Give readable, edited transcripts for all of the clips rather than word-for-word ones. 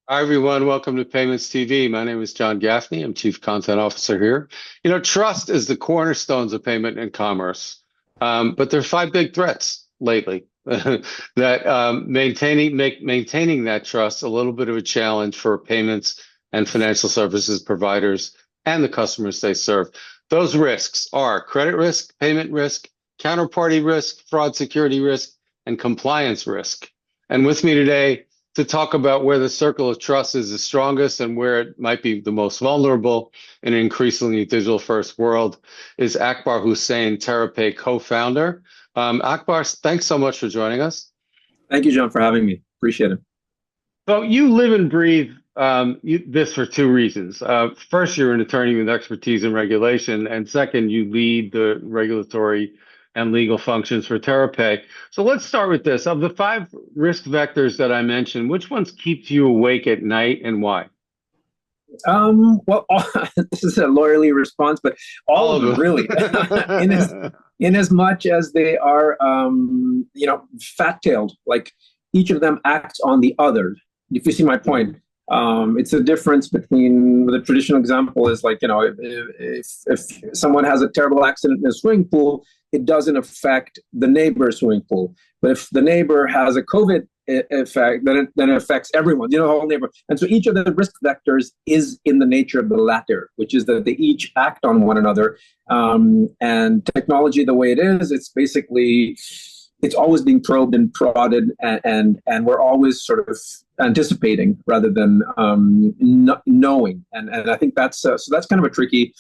Hi, everyone. Welcome to Payments TV. My name is John Gaffney. I'm Chief Content Officer here. Trust is the cornerstones of payment and commerce. But there's five big threats lately that maintaining that trust a little bit of a challenge for payments and financial services providers and the customers they serve. Those risks are credit risk, payment risk, counterparty risk, fraud security risk, and compliance risk. And with me today to talk about where the circle of trust is the strongest and where it might be the most vulnerable in an increasingly digital-first world is Akbar Hussain, TerraPay co-founder. Akbar, thanks so much for joining us. Thank you, John, for having me. Appreciate it. So you live and breathe this for two reasons. First, you're an attorney with expertise in regulation, and second, you lead the regulatory and legal functions for TerraPay. So let's start with this. Of the five risk vectors that I mentioned, which ones keep you awake at night and why? This is a lawyerly response, but all of them really, in as much as they are, fat-tailed, like each of them acts on the other. If you see my point, it's a difference between the traditional example is like, if someone has a terrible accident in a swimming pool, it doesn't affect the neighbor's swimming pool. But if the neighbor has a COVID effect, then it affects everyone, the whole neighbor. And so each of the risk vectors is in the nature of the latter, which is that they each act on one another. And technology, the way it is, it's always being probed and prodded, and we're always sort of anticipating rather than knowing. And I think that's kind of a tricky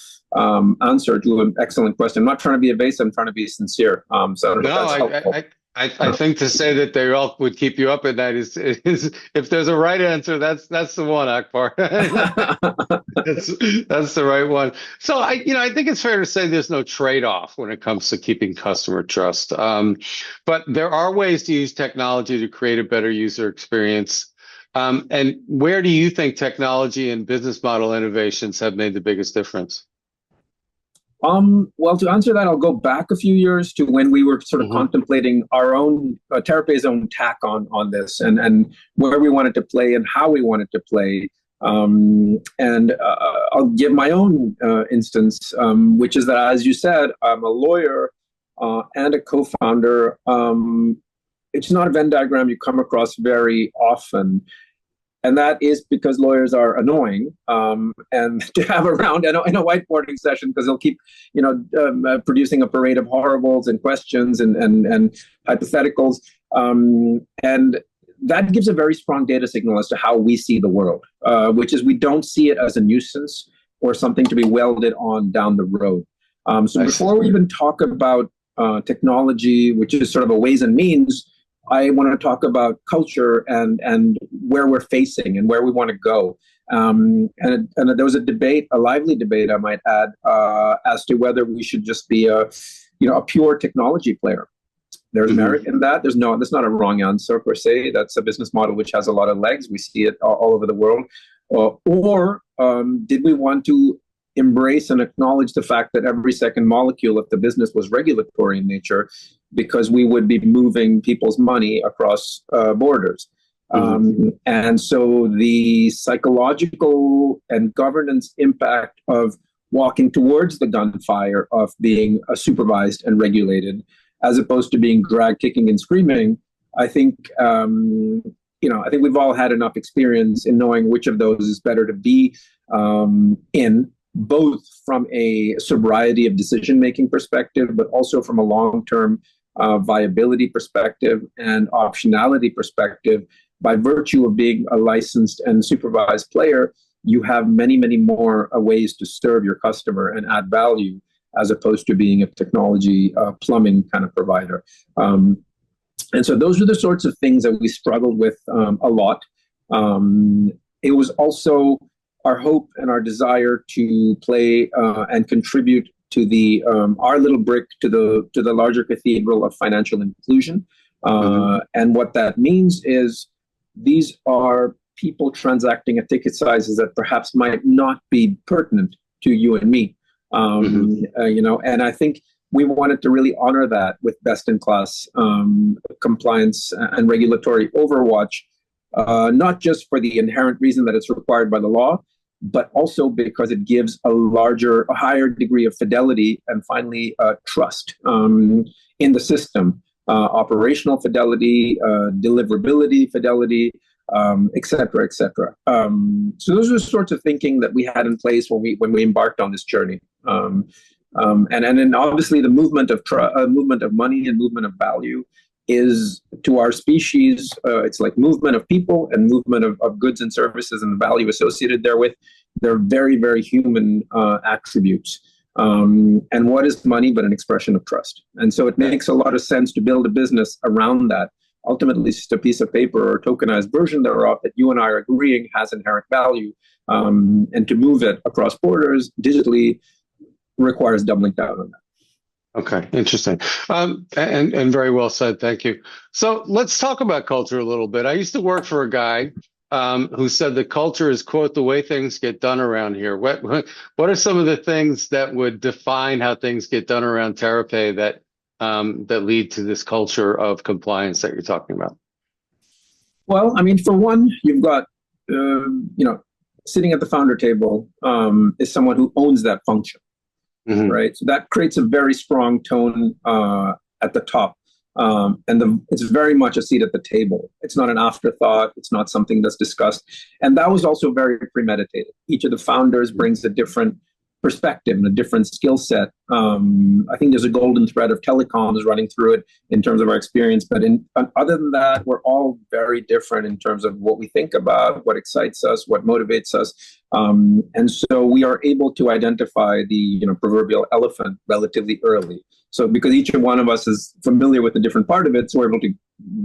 answer to an excellent question. I'm not trying to be evasive. I'm trying to be sincere. So I don't know if that's helpful. I think to say that they all would keep you up at night is if there's a right answer, that's the one, Akbar. that's the right one. So I think it's fair to say there's no trade-off when it comes to keeping customer trust. But there are ways to use technology to create a better user experience. And where do you think technology and business model innovations have made the biggest difference? Well, to answer that, I'll go back a few years to when we were sort of contemplating our own TerraPay's own tack on this, and where we wanted to play and how we wanted to play. I'll give my own instance, which is that, as you said, I'm a lawyer and a co-founder. It's not a Venn diagram you come across very often. And that is because lawyers are annoying, and to have around in a whiteboarding session, because they'll keep, producing a parade of horribles and questions and hypotheticals, and that gives a very strong data signal as to how we see the world, which is we don't see it as a nuisance or something to be welded on down the road. So before we even talk about technology, which is sort of a ways and means, I want to talk about culture and where we're facing and where we want to go. And there was a lively debate, I might add, as to whether we should just be a pure technology player. There's merit in that. That's not a wrong answer per se. That's a business model which has a lot of legs. We see it all over the world. Or did we want to embrace and acknowledge the fact that every second molecule of the business was regulatory in nature, because we would be moving people's money across borders. And so the psychological and governance impact of walking towards the gunfire of being supervised and regulated, as opposed to being dragged kicking and screaming, I think we've all had enough experience in knowing which of those is better to be in, both from a sobriety of decision-making perspective, but also from a long-term viability perspective and optionality perspective. By virtue of being a licensed and supervised player, you have many, many more ways to serve your customer and add value, as opposed to being a technology plumbing kind of provider. And so those are the sorts of things that we struggled with a lot. It was also our hope and our desire to play and contribute to the our little brick to the larger cathedral of financial inclusion. And what that means is these are people transacting at ticket sizes that perhaps might not be pertinent to you and me. And I think we wanted to really honor that with best-in-class compliance and regulatory overwatch, not just for the inherent reason that it's required by the law, but also because it gives a higher degree of fidelity and finally trust in the system, operational fidelity, deliverability fidelity, et cetera, et cetera. So those are the sorts of thinking that we had in place when we embarked on this journey. And then obviously the movement of money and movement of value is, to our species, it's like movement of people and movement of goods and services and the value associated therewith. They're very, very human attributes. And what is money but an expression of trust? And so it makes a lot of sense to build a business around that. Ultimately, it's just a piece of paper or a tokenized version thereof that you and I are agreeing has inherent value. And to move it across borders digitally requires doubling down on that. Okay, interesting. And very well said. Thank you. So let's talk about culture a little bit. I used to work for a guy who said that culture is, quote, the way things get done around here. What are some of the things that would define how things get done around TerraPay that lead to this culture of compliance that you're talking about? Well, I mean, for one, you've got, sitting at the founder table is someone who owns that function. Mm-hmm. Right. So that creates a very strong tone at the top. It's very much a seat at the table. It's not an afterthought. It's not something that's discussed. And that was also very premeditated. Each of the founders brings a different perspective and a different skill set. I think there's a golden thread of telecoms running through it in terms of our experience. But other than that, we're all very different in terms of what we think about, what excites us, what motivates us. And so we are able to identify the proverbial elephant relatively early. So because each one of us is familiar with a different part of it, so we're able to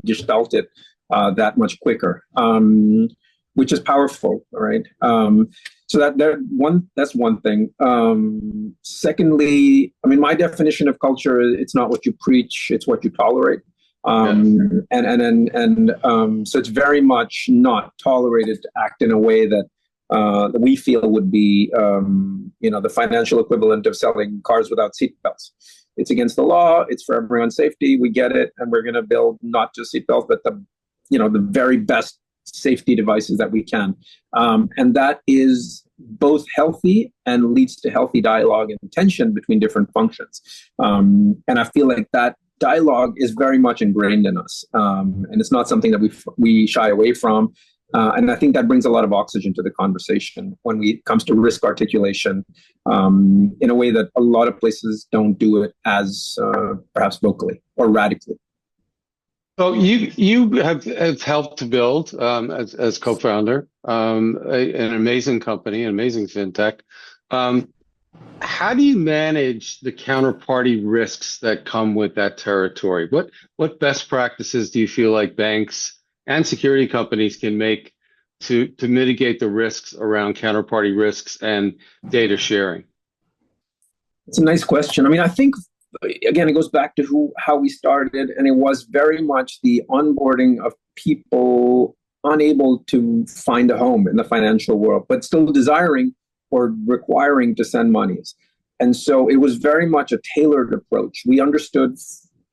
gestalt it that much quicker, which is powerful, right? So that's one thing. Secondly, I mean, my definition of culture is it's not what you preach, it's what you tolerate. So it's very much not tolerated to act in a way that we feel would be, the financial equivalent of selling cars without seatbelts. It's against the law. It's for everyone's safety. We get it, and we're going to build not just seatbelts, but the very best safety devices that we can. And that is both healthy and leads to healthy dialogue and tension between different functions. And I feel like that dialogue is very much ingrained in us. And it's not something that we shy away from. And I think that brings a lot of oxygen to the conversation when it comes to risk articulation in a way that a lot of places don't do it as perhaps vocally or radically. So you have helped to build as co-founder an amazing company, an amazing fintech. How do you manage the counterparty risks that come with that territory? What best practices do you feel like banks and security companies can make to mitigate the risks around counterparty risks and data sharing? It's a nice question. I mean, I think, again, it goes back to how we started, and it was very much the onboarding of people unable to find a home in the financial world, but still desiring or requiring to send monies. And so it was very much a tailored approach. We understood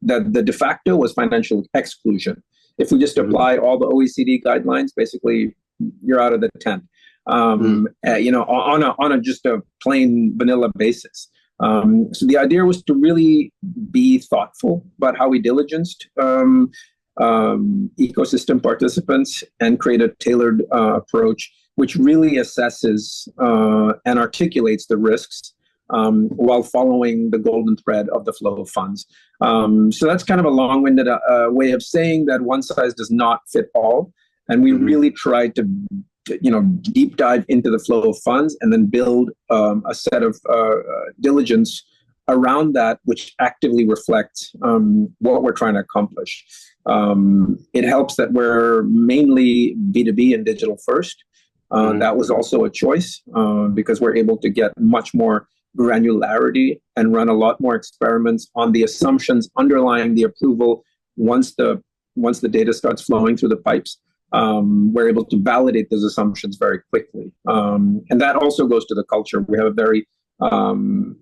that the de facto was financial exclusion. If we just apply all the OECD guidelines, basically you're out of the tent, on just a plain vanilla basis. So the idea was to really be thoughtful about how we diligenced ecosystem participants and create a tailored approach, which really assesses and articulates the risks while following the golden thread of the flow of funds. So that's kind of a long-winded way of saying that one size does not fit all. And we really tried to deep dive into the flow of funds and then build a set of diligence around that, which actively reflects what we're trying to accomplish. It helps that we're mainly B2B and digital first. That was also a choice because we're able to get much more granularity and run a lot more experiments on the assumptions underlying the approval. Once the data starts flowing through the pipes, we're able to validate those assumptions very quickly. And that also goes to the culture. We have a very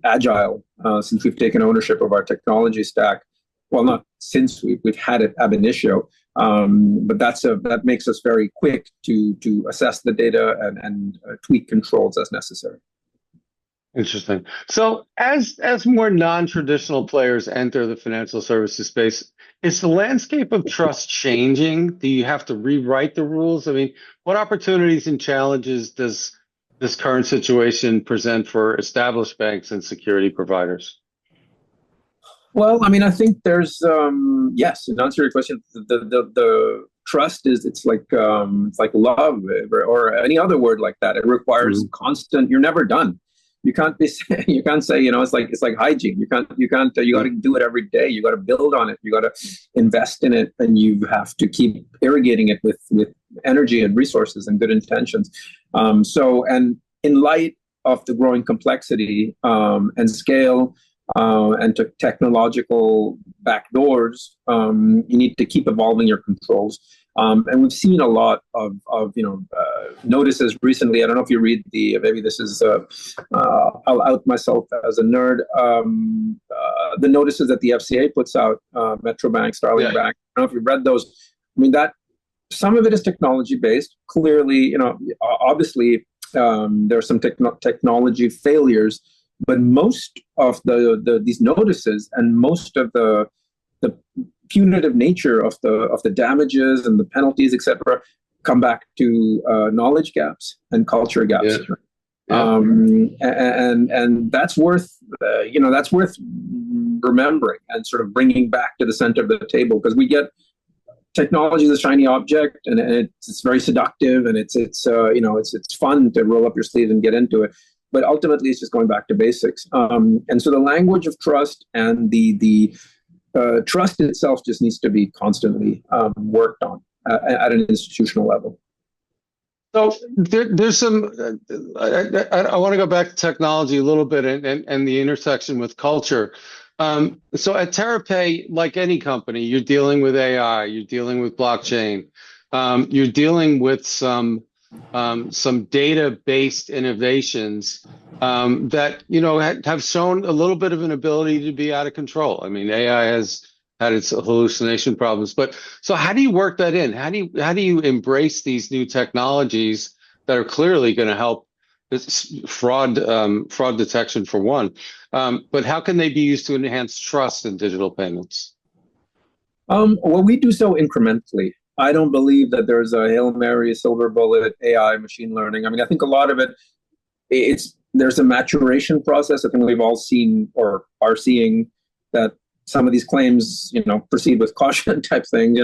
agile, since we've taken ownership of our technology stack. Well, not since we've had it ab initio. But that makes us very quick to assess the data and tweak controls as necessary. Interesting. So as more non-traditional players enter the financial services space, is the landscape of trust changing? Do you have to rewrite the rules? I mean, what opportunities and challenges does this current situation present for established banks and security providers? Well, I mean, I think there's yes. In answer to your question, the trust is it's like love or any other word like that. It requires constant. You're never done. You can't be you can't say, it's like hygiene. You got to do it every day. You got to build on it. You got to invest in it, and you have to keep irrigating it with energy and resources and good intentions. And in light of the growing complexity and scale and technological backdoors, you need to keep evolving your controls. And we've seen a lot of notices recently. I don't know if you read maybe this is, I'll out myself as a nerd, the notices that the FCA puts out, Metro Bank, Starling Bank. I don't know if you've read those. I mean, that some of it is technology based. Clearly, obviously there's some technology failures, but most of these notices and most of the punitive nature of the damages and the penalties, etc., come back to knowledge gaps and culture gaps. Yeah. And that's worth remembering and sort of bringing back to the center of the table, because we get technology as a shiny object, and it's very seductive, and it's fun to roll up your sleeves and get into it. But ultimately, it's just going back to basics. And so the language of trust and the trust itself just needs to be constantly worked on at an institutional level. So there's some, I want to go back to technology a little bit and the intersection with culture. So at TerraPay, like any company, you're dealing with AI, you're dealing with blockchain, you're dealing with some data-based innovations that have shown a little bit of an ability to be out of control. I mean, AI has had its hallucination problems, but so how do you work that in? How do you embrace these new technologies that are clearly going to help this fraud detection for one, but how can they be used to enhance trust in digital payments? Well, we do so incrementally. I don't believe that there's a Hail Mary, silver bullet, AI, machine learning. I mean, I think a lot of there's a maturation process. I think we've all seen or are seeing that some of these claims, proceed with caution type thing,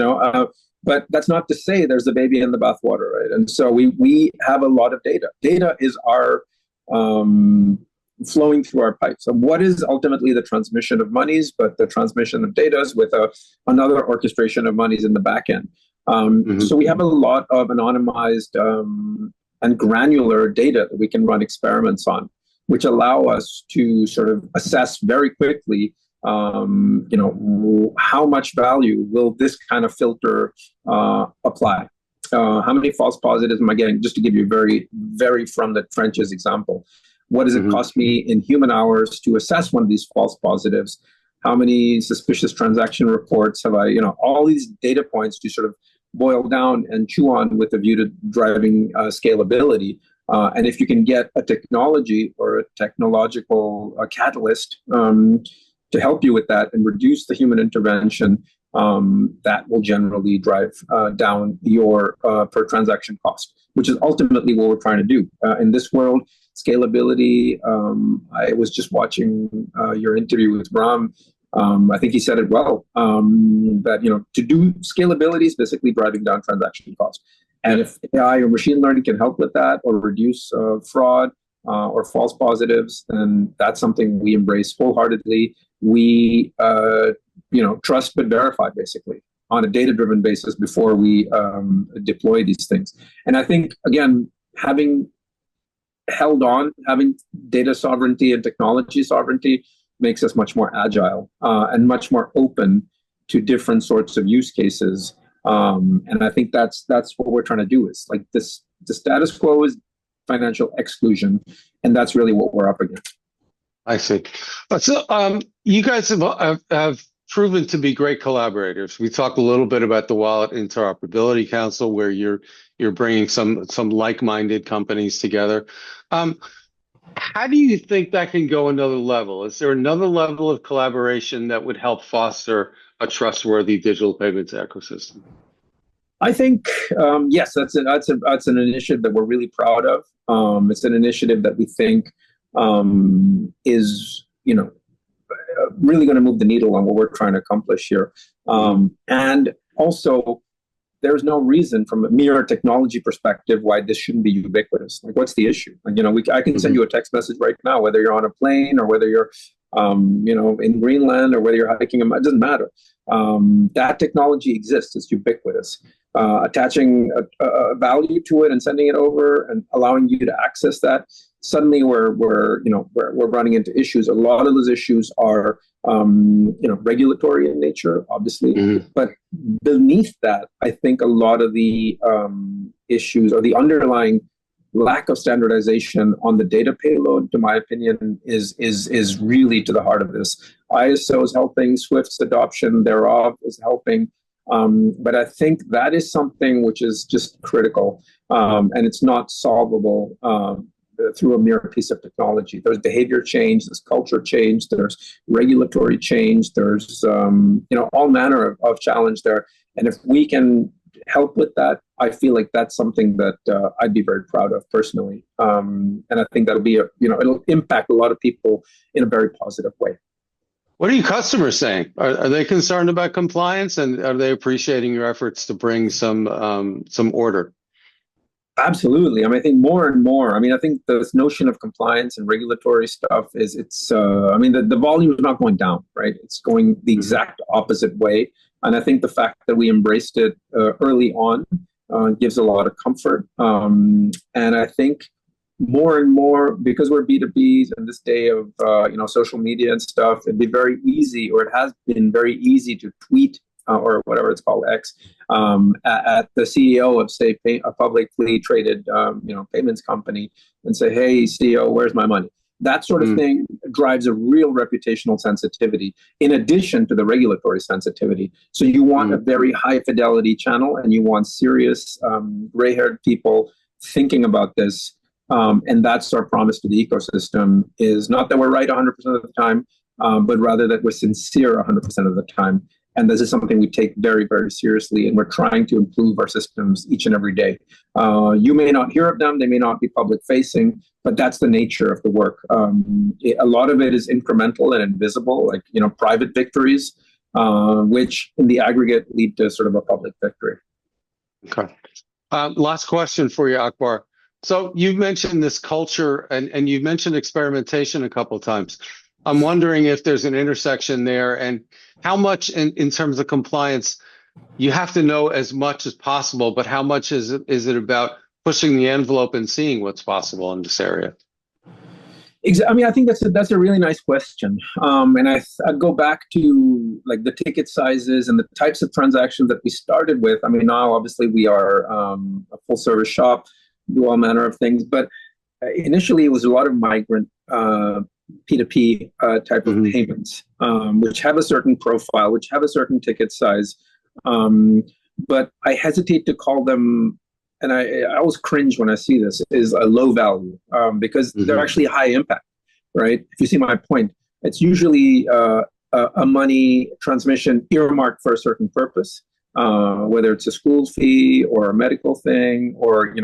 but that's not to say there's a baby in the bathwater, right? And so we have a lot of data. Data is our flowing through our pipes. So what is ultimately the transmission of monies, but the transmission of data is with another orchestration of monies in the back end. So we have a lot of anonymized and granular data that we can run experiments on, which allow us to sort of assess very quickly, how much value will this kind of filter apply? How many false positives am I getting? Just to give you a very, very from the trenches example. What does it cost me in human hours to assess one of these false positives? How many suspicious transaction reports have I, all these data points to sort of boil down and chew on with a view to driving scalability. And if you can get a technology or a technological catalyst to help you with that and reduce the human intervention, that will generally drive down your per transaction cost, which is ultimately what we're trying to do. In this world, scalability, I was just watching your interview with Bram. I think he said it well, that, to do scalability is basically driving down transaction costs. And if AI or machine learning can help with that or reduce fraud or false positives, then that's something we embrace wholeheartedly. We, trust but verify, basically, on a data-driven basis before we deploy these things. And I think, again, having data sovereignty and technology sovereignty makes us much more agile and much more open to different sorts of use cases. And I think that's what we're trying to do. Is like this: the status quo is financial exclusion, and that's really what we're up against. I see. So you guys have proven to be great collaborators. We talked a little bit about the Wallet Interoperability Council, where you're bringing some like-minded companies together. How do you think that can go another level? Is there another level of collaboration that would help foster a trustworthy digital payments ecosystem? I think yes, that's an initiative that we're really proud of. It's an initiative that we think is really going to move the needle on what we're trying to accomplish here. And also, there's no reason from a mere technology perspective why this shouldn't be ubiquitous. Like, what's the issue? Like, I can send you a text message right now, whether you're on a plane or whether you're, in Greenland or whether you're hiking. It doesn't matter. That technology exists. It's ubiquitous. Attaching a value to it and sending it over and allowing you to access that. Suddenly, we're running into issues. A lot of those issues are regulatory in nature, obviously, but beneath that, I think a lot of the issues or the underlying lack of standardization on the data payload, to my opinion, is really to the heart of this. ISO is helping, Swift's adoption thereof is helping, but I think that is something which is just critical, and it's not solvable through a mere piece of technology. There's behavior change, there's culture change, there's regulatory change, there's all manner of challenge there. And if we can help with that, I feel like that's something that I'd be very proud of personally. And I think that'll be it'll impact a lot of people in a very positive way. What are your customers saying? Are they concerned about compliance, and are they appreciating your efforts to bring some order? Absolutely. I think more and more. I think this notion of compliance and regulatory stuff the volume is not going down, right? It's going the exact opposite way. And I think the fact that we embraced it early on gives a lot of comfort. And I think more and more, because we're B2Bs in this day of social media and stuff, it'd be very easy, or it has been very easy to tweet or whatever it's called, X, at the CEO of, say, a publicly traded, payments company and say, hey, CEO, where's my money? That sort of thing drives a real reputational sensitivity in addition to the regulatory sensitivity. So you want a very high fidelity channel, and you want serious gray-haired people thinking about this. And that's our promise to the ecosystem, is not that we're right 100% of the time, but rather that we're sincere 100% of the time. And this is something we take very, very seriously, and we're trying to improve our systems each and every day. You may not hear of them, they may not be public facing, but that's the nature of the work. A lot of it is incremental and invisible, like private victories, which in the aggregate lead to sort of a public victory. Okay. Last question for you, Akbar. So you've mentioned this culture, and you've mentioned experimentation a couple of times. I'm wondering if there's an intersection there, and how much in terms of compliance, you have to know as much as possible, but how much is it about pushing the envelope and seeing what's possible in this area? I think that's a really nice question. And I'd go back to like the ticket sizes and the types of transactions that we started with. Now obviously we are a full service shop, do all manner of things, but initially it was a lot of migrant P2P type of payments, which have a certain profile, which have a certain ticket size. But I hesitate to call them, and I always cringe when I see this, is a low value, because they're actually high impact, right? If you see my point, it's usually a money transmission earmarked for a certain purpose, whether it's a school fee or a medical thing or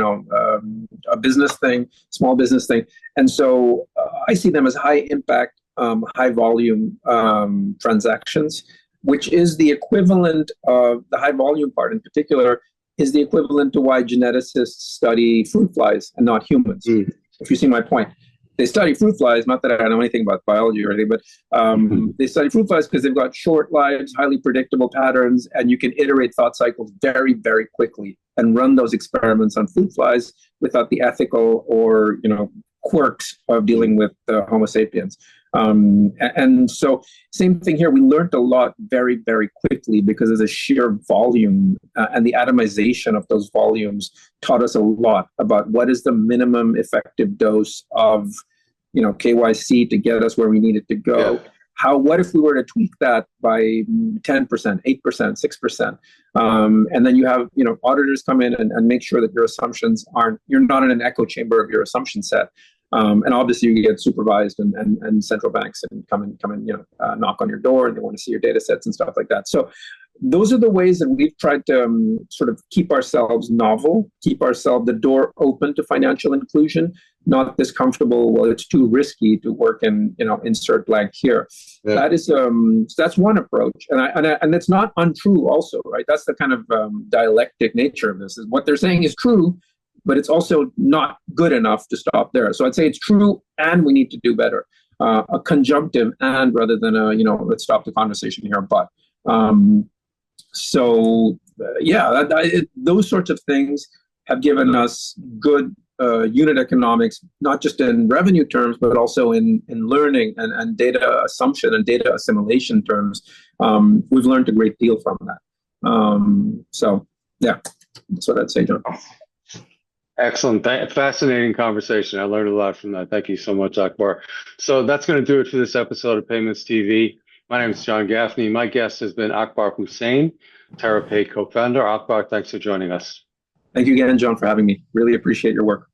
a business thing, small business thing. And so I see them as high impact, high volume transactions, which is the equivalent of the high volume part in particular, is the equivalent to why geneticists study fruit flies and not humans. If you see my point. They study fruit flies, not that I know anything about biology or anything, but they study fruit flies because they've got short lives, highly predictable patterns, and you can iterate thought cycles very, very quickly and run those experiments on fruit flies without the ethical or quirks of dealing with Homo sapiens. And so same thing here. We learned a lot very, very quickly because of the sheer volume and the atomization of those volumes taught us a lot about what is the minimum effective dose of KYC to get us where we needed to go. what if we were to tweak that by 10%, 8%, 6%? And then you have, auditors come in and make sure that your assumptions you're not in an echo chamber of your assumption set. And obviously you get supervised and central banks and come in, knock on your door, and they want to see your data sets and stuff like that. So those are the ways that we've tried to sort of keep ourselves novel, keep the door open to financial inclusion, not this comfortable, well, it's too risky to work in, insert blank here. Yeah. That is, that's one approach. And it's not untrue also, right? That's the kind of dialectic nature of this. Is what they're saying is true, but it's also not good enough to stop there. So I'd say it's true and we need to do better. A conjunctive and rather than let's stop the conversation here, but. Those sorts of things have given us good unit economics, not just in revenue terms, but also in learning and data assumption and data assimilation terms. We've learned a great deal from that. That's what I'd say, John. Excellent. Fascinating conversation. I learned a lot from that. Thank you so much, Akbar. So that's going to do it for this episode of Payments TV. My name is John Gaffney. My guest has been Akbar Hussain, TerraPay co-founder. Akbar, thanks for joining us. Thank you again, John, for having me. Really appreciate your work.